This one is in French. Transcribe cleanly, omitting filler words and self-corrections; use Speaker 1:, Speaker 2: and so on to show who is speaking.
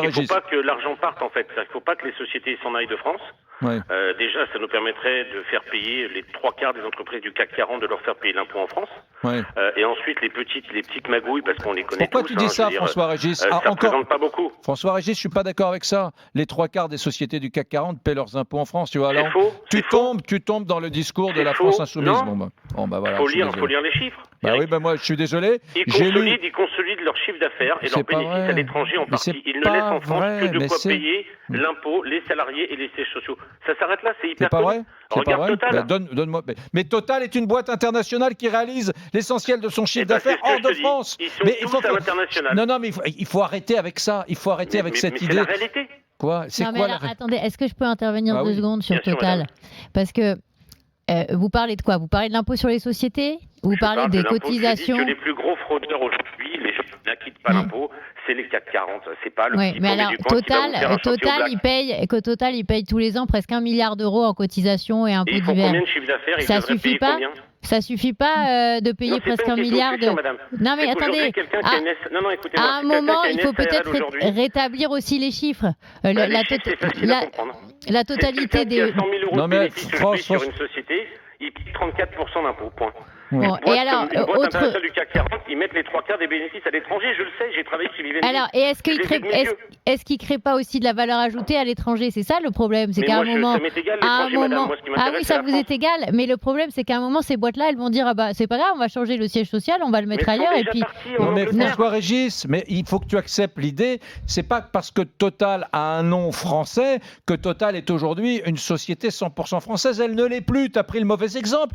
Speaker 1: Il ne faut
Speaker 2: Régis.
Speaker 1: pas que l'argent parte, en fait. Il ne faut pas que les sociétés s'en aillent de France.
Speaker 2: Ouais.
Speaker 1: Déjà, ça nous permettrait de faire payer les 3/4 des entreprises du CAC 40, de leur faire payer l'impôt en France.
Speaker 2: Ouais.
Speaker 1: Et ensuite, les petites magouilles, parce qu'on les connaît
Speaker 2: Pourquoi
Speaker 1: tous.
Speaker 2: tu dis ça,
Speaker 1: je veux dire,
Speaker 2: François Régis?
Speaker 1: ça ne représente pas beaucoup.
Speaker 2: François Régis, je suis pas d'accord avec ça. Les 3/4 des sociétés du CAC 40 paient leurs impôts en France. Tu vois,
Speaker 1: C'est faux.
Speaker 2: tu tombes dans le discours de
Speaker 1: C'est
Speaker 2: la
Speaker 1: faux.
Speaker 2: France insoumise.
Speaker 1: Non.
Speaker 2: Voilà.
Speaker 1: Faut lire les chiffres.
Speaker 2: Bah
Speaker 1: Eric.
Speaker 2: oui, bah moi je suis désolé.
Speaker 1: Ils consolident leur chiffre d'affaires et
Speaker 2: C'est
Speaker 1: leurs
Speaker 2: pas
Speaker 1: bénéfices
Speaker 2: vrai.
Speaker 1: à l'étranger en
Speaker 2: Mais
Speaker 1: partie.
Speaker 2: c'est
Speaker 1: Ils ne
Speaker 2: pas
Speaker 1: laissent en France
Speaker 2: vrai,
Speaker 1: que de
Speaker 2: mais
Speaker 1: quoi
Speaker 2: c'est-
Speaker 1: payer l'impôt, les salariés et les sièges sociaux. Ça s'arrête là, c'est
Speaker 2: C'est
Speaker 1: hyper
Speaker 2: pas
Speaker 1: connu.
Speaker 2: vrai? C'est pas
Speaker 1: Regarde
Speaker 2: vrai?
Speaker 1: Total.
Speaker 2: Bah, donne-moi. Mais Total est une boîte internationale qui réalise l'essentiel de son chiffre
Speaker 1: Eh ben,
Speaker 2: d'affaires
Speaker 1: c'est ce que
Speaker 2: hors
Speaker 1: je
Speaker 2: de
Speaker 1: te dis.
Speaker 2: France.
Speaker 1: Ils sont
Speaker 2: Mais
Speaker 1: tous à l'international.
Speaker 2: Non, mais il faut arrêter avec ça. Il faut arrêter avec cette
Speaker 1: mais
Speaker 2: idée.
Speaker 1: c'est la réalité.
Speaker 2: Quoi? C'est
Speaker 3: Non, mais
Speaker 2: quoi
Speaker 3: alors,
Speaker 2: la
Speaker 3: attendez, est-ce que je peux intervenir
Speaker 2: Ah
Speaker 3: 2
Speaker 2: oui.
Speaker 3: secondes sur
Speaker 1: Bien sûr,
Speaker 3: Total?
Speaker 1: madame.
Speaker 3: Parce que vous parlez de quoi? Vous parlez de l'impôt sur les sociétés? Vous
Speaker 1: Je
Speaker 3: parlez
Speaker 1: parle
Speaker 3: des
Speaker 1: de l'impôt.
Speaker 3: cotisations?
Speaker 1: Je dis que les plus gros fraudeurs aujourd'hui, les gens qui n'acquittent pas l'impôt, c'est les CAC 40. C'est pas le
Speaker 3: Oui,
Speaker 1: petit
Speaker 3: mais
Speaker 1: paumé
Speaker 3: alors
Speaker 1: du coin qui va vous faire un chantier au black.
Speaker 3: Total, il paye tous les ans presque 1 milliard d'euros en cotisations et
Speaker 1: Et
Speaker 3: impôts
Speaker 1: ils font
Speaker 3: divers.
Speaker 1: combien de chiffre d'affaires? Ils
Speaker 3: Ça
Speaker 1: devraient
Speaker 3: suffit
Speaker 1: payer
Speaker 3: pas?
Speaker 1: combien?
Speaker 3: Ça suffit pas de payer
Speaker 1: Non, c'est
Speaker 3: presque
Speaker 1: pas
Speaker 3: 1
Speaker 1: une question
Speaker 3: milliard
Speaker 1: de
Speaker 3: de...
Speaker 1: question, madame.
Speaker 3: Non, mais
Speaker 1: C'est qu'aujourd'hui,
Speaker 3: attendez.
Speaker 1: quelqu'un qui a une Non, écoutez-moi,
Speaker 3: À un
Speaker 1: c'est quelqu'un
Speaker 3: moment,
Speaker 1: qui a
Speaker 3: il
Speaker 1: une
Speaker 3: faut
Speaker 1: SARL
Speaker 3: peut-être
Speaker 1: aujourd'hui.
Speaker 3: rétablir aussi les chiffres.
Speaker 1: Les chiffres, c'est facile à comprendre.
Speaker 3: La
Speaker 1: C'est
Speaker 3: totalité
Speaker 1: quelqu'un qui a
Speaker 3: des...
Speaker 1: 100 000 euros
Speaker 2: Non,
Speaker 1: de
Speaker 2: mais
Speaker 1: bénéfices aujourd'hui sur une société, il paye 34% d'impôts, point.
Speaker 3: Bon,
Speaker 1: Une
Speaker 3: et
Speaker 1: boîte
Speaker 3: alors,
Speaker 1: comme une boîte internationale du CAC 40, ils mettent les 3/4 des bénéfices à l'étranger, je le sais, j'ai travaillé chez Vivendi.
Speaker 3: Alors, et est-ce qu'il
Speaker 1: Je les ai de mes yeux.
Speaker 3: crée pas aussi de la valeur ajoutée à l'étranger? C'est ça le problème, c'est
Speaker 1: Mais
Speaker 3: qu'à un
Speaker 1: moi,
Speaker 3: moment,
Speaker 1: ça m'est égal,
Speaker 3: à un
Speaker 1: l'étranger, madame.
Speaker 3: moment,
Speaker 1: Moi, ce qui
Speaker 3: ah
Speaker 1: m'intéresse,
Speaker 3: oui,
Speaker 1: c'est
Speaker 3: ça
Speaker 1: la
Speaker 3: vous
Speaker 1: France.
Speaker 3: est égal, mais le problème, c'est qu'à un moment, ces boîtes-là, elles vont dire, ah bah, c'est pas grave, on va changer le siège social, on va le mettre
Speaker 1: Mais ils sont
Speaker 3: ailleurs, et
Speaker 1: déjà
Speaker 3: puis.
Speaker 1: partis en
Speaker 2: Non mais
Speaker 1: Angleterre.
Speaker 2: François Régis, mais il faut que tu acceptes l'idée, c'est pas parce que Total a un nom français que Total est aujourd'hui une société 100% française, elle ne l'est plus, tu as pris le mauvais exemple.